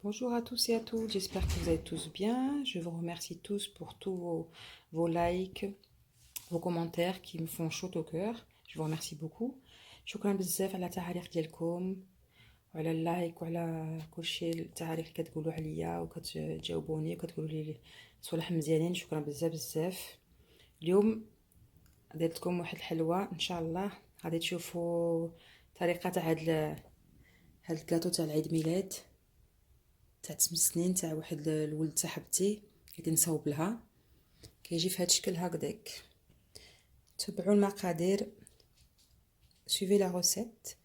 Bonjour à tous et à toutes, j'espère que vous allez tous bien. Je vous remercie tous pour tous vos likes, vos commentaires qui me font chaud au cœur. Je vous remercie beaucoup. شكرا بزاف على التعاليق ديالكم وعلى اللايك وعلى كلشي التعاليق اللي كتقولوا عليا وكتجاوبوني وكتقولوا لي صوالح مزيانين. شكرا بزاف بزاف. اليوم درت لكم واحد الحلوه ان شاء الله غادي تشوفوا طريقه تاع هاد الكاطو تاع العيد ميلاد تاع 8 سنين تاع واحد الولد صاحبتي اللي نصاوب لها. كيجي في هاد الشكل هكداك. تبعوا المقادير. Suivez la recette.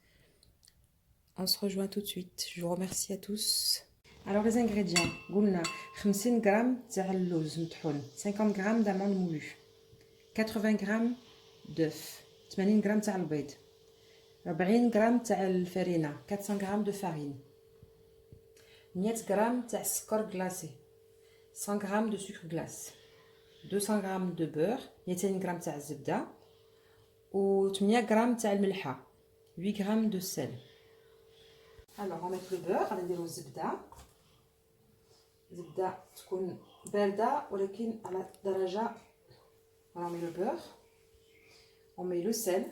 On se rejoint tout de suite. Je vous remercie à tous. Alors les ingrédients. قلنا 50 غرام تاع اللوز مطحون, 50 غرام d'amande moulue, 80 غرام d'œuf, 80 غرام تاع البيض, 40 غرام تاع الفرينة, 400 غرام de farine, 100 غرام تاع السكر غلاسي, 100 غرام de sucre glace, 200 غرام de beurre, 200 غرام تاع الزبدة و 8 غرام تاع الملحة, 8 غرام de sel. Alors on met le beurre, غادي نديرو الزبدة. الزبدة تكون باردة ولكن على درجة. On met le beurre, on met le sel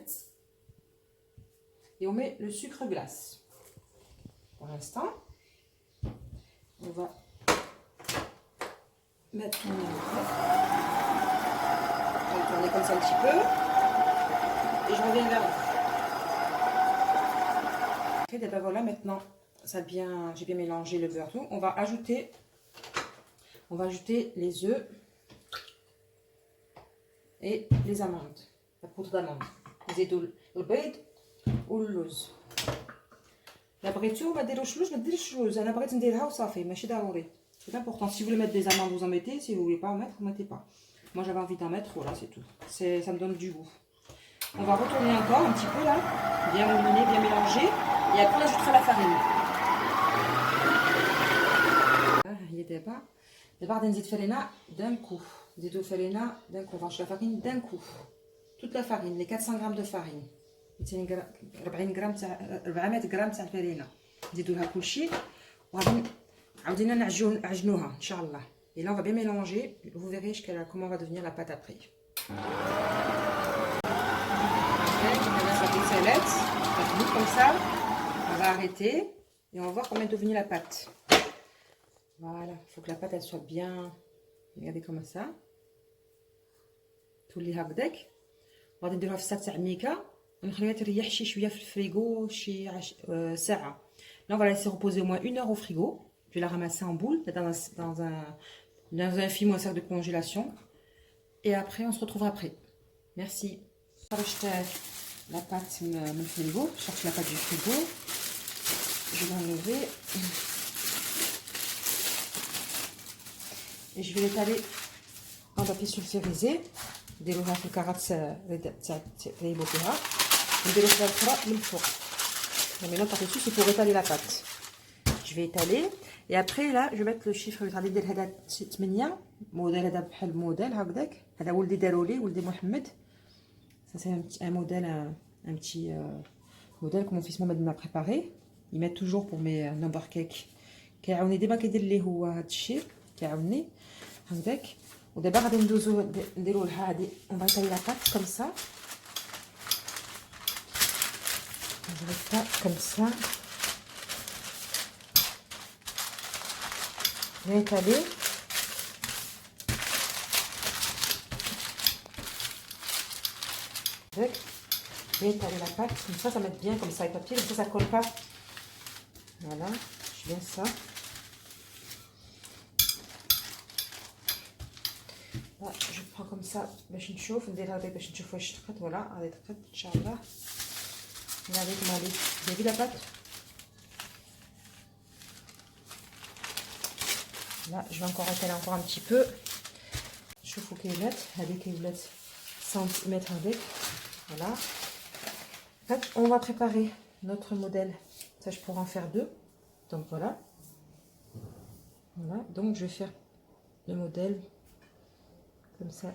et on met le sucre glace. Pour l'instant, on va mettre on va tourner comme ça un petit peu et je reviens vers vous. Et ben voilà, maintenant ça bien, j'ai bien mélangé le beurre tout. On va ajouter les œufs et les amandes, la poudre d'amande, نزيدو البيض واللوز. لا بغيتو ما ديروش ما ديريش اللوز, انا بغيت نديرها وصافي, ماشي ضروري. C'est important. Si vous voulez mettre des amandes, vous en mettez. Si vous voulez pas en mettre, vous mettez pas. Moi j'avais envie d'en mettre, voilà, c'est tout. Ça me donne du goût. On va retourner encore un petit peu là, bien mouliner, bien mélanger, et après on ajoutera la farine. Il était pas. D'abord on ajoute farine d'un coup. نزيدو الفرينة d'un coup. On va acheter la farine d'un coup. Toute la farine, les 400 grammes de farine. 40 غرام تاع 400 غرام تاع الفرينة. نزيدو لها كلشي وغادي عاودينا نعجنوها ان شاء الله. Et là on va bien mélanger. Vous verrez comment va devenir la pâte après. Comme ça, on va arrêter et on va voir comment est devenue la pâte. Voilà, il faut que la pâte elle soit bien, regardez comme ça. تولي هكذاك. وغادي نديروها في الساك تاع الميكا ونخليها تريح شويه في الفريغو شي ساعه. Là on va la laisser reposer au moins 1 heure au frigo. Je vais la ramasser en boule dans un film ou un sac de congélation. Et après on se retrouve après. Merci. La pâte من الفريغو, je cherche la pâte du frigo. Je vais l'enlever et je vais l'étaler en papier sulfurisé. نديروها في الكرات تاع ريبو فيها ونديرو فيها الأخرى من الفوق. Maintenant par dessus c'est pour étaler la pâte. Je vais étaler et après là je vais mettre le chiffre. غادي ندير هذا 8 موديل, هذا بحال موديل هكذاك. هذا ولدي دارولي, ولدي محمد. Ça c'est un modèle, un petit modèle que mon fils Mohamed m'a préparé. Il met toujours pour mes number cake. كيعاوني ديما كيدير لي هو هذا الشيء, كيعاوني هكذاك. ودابا غادي نديرو لها هادي. On va étaler la pâte comme ça. Je vais faire comme ça. Je vais étaler. Je vais étaler la pâte comme ça va être bien comme ça, et papier, comme ça colle pas. Voilà, je viens ça. Là, je prends comme ça باش نشوف ندير هذا باش نشوف واش تقد. ولا غادي تقد ان شاء الله. Regardez comment elle est. Vous avez vu la pâte? Là, je vais encore étaler encore un petit peu. شوفوا كيولات هذه كيولات سنتيمتر هذيك. Voilà. En fait, on va préparer notre modèle. Ça, je pourrais en faire 2. Donc voilà. Voilà. Donc je vais faire le modèle comme ça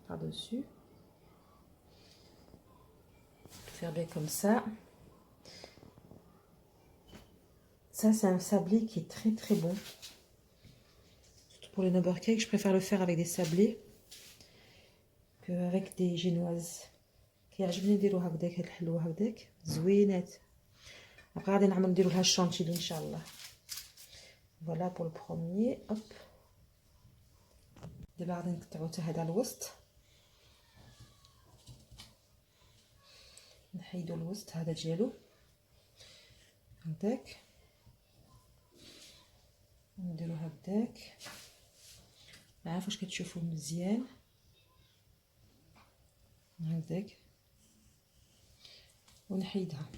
par-dessus. Faire bien comme ça. Ça, c'est un sablé qui est très très bon. Surtout pour les number cakes, je préfère le faire avec des sablés qu'avec des génoises. كيعجبني نديرو هكداك هاد الحلوه هكداك زوينات. Après غادي نعمل نديرو لها الشانتيلي ان شاء الله. فوالا بور البروميي. هوب دابا غادي نقطعو حتى هذا الوسط، نحيدو الوسط هذا ديالو هكداك، نديرو هكداك. ما عارف واش كتشوفوا مزيان هكداك، ونحيدها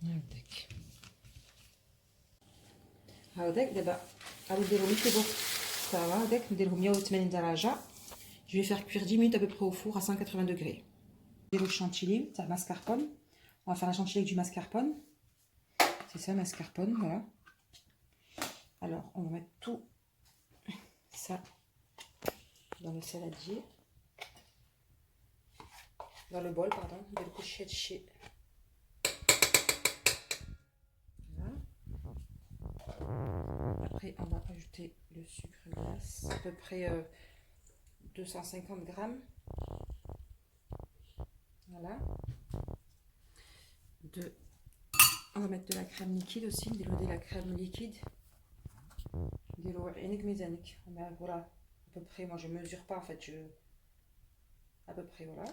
هكداك هكداك. دابا غادي نديرو لي كيبو تاع هكداك، نديرهم 180 درجه. Je vais faire cuire 10 minutes à peu près au four à 180 degrés. Le chantilly, ça mascarpone. On va faire la chantilly avec du mascarpone. C'est ça, mascarpone, voilà. Alors, on va mettre tout ça dans le saladier. Dans le bol, pardon, de le coucher de chez. Voilà. Après, on va ajouter le sucre glace, à peu près 250 grammes. Voilà. On va mettre de la crème liquide aussi, de la crème liquide. Voilà, à peu près, moi je mesure pas en fait, à peu près, voilà.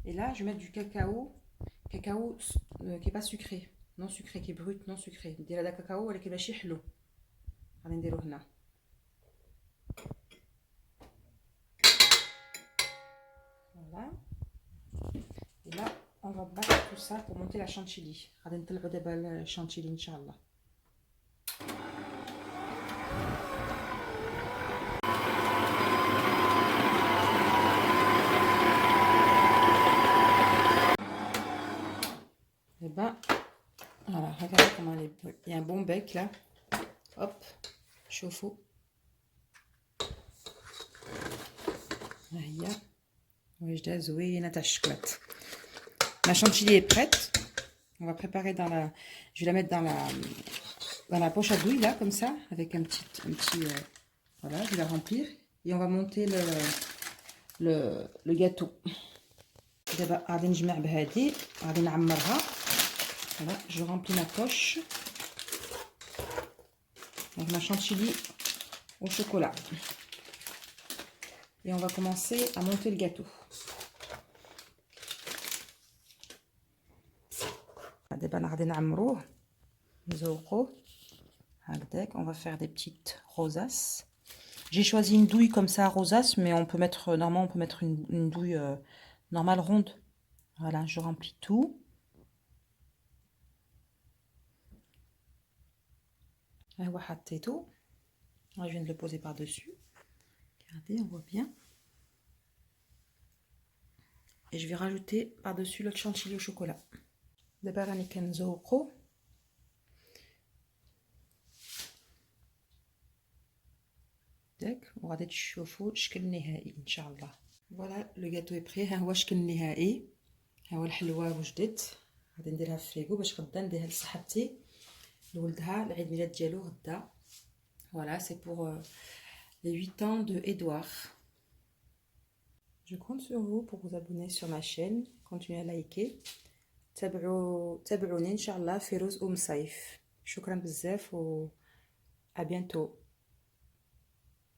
Et là, je vais mettre du cacao qui est pas sucré, non sucré, qui est brut, non sucré. ندير هذا كاكاو ولكن ماشي حلو، غادي نديرو هنا. Voilà. Et là, on va battre tout ça pour monter la chantilly. غادي نطلعوا دابا الشانتيلي ان شاء الله. Et ben voilà, regardez comment elle est. Il y a un bon bec là. Hop, chauffe-eau. هيا وجده زوينه تاع الشكلاط. Ma chantilly est prête. On va préparer dans la, je vais la mettre dans la poche à douille là comme ça avec un petit voilà, je vais la remplir et on va monter le gâteau. دابا غادي نجمع بهذه، غادي نعمرها. Voilà, je remplis ma poche avec ma chantilly au chocolat. Et on va commencer à monter le gâteau. On va faire des petites rosaces. J'ai choisi une douille comme ça, rosace, mais on peut mettre, normalement, on peut mettre une douille normale ronde. Voilà, je remplis tout. Je viens de le poser par-dessus. Regardez, on voit bien. Et je vais rajouter par-dessus le chantilly au chocolat. D'abord, on va وغادي تشوفوا الشكل النهائي ان شاء الله. فوالا لو غاتو اي بري. ها هو الشكل النهائي، ها هو الحلوه وجدت. غادي نديرها في الفريغو باش غدا نديرها لصاحبتي لولدها العيد ميلاد ديالو غدا. Voilà, c'est pour les 8 ans de Edouard. Je compte sur vous pour vous abonner sur ma chaîne, continuez à liker. تابعوني ان شاء الله في روز صيف. شكرا بزاف و à bientôt.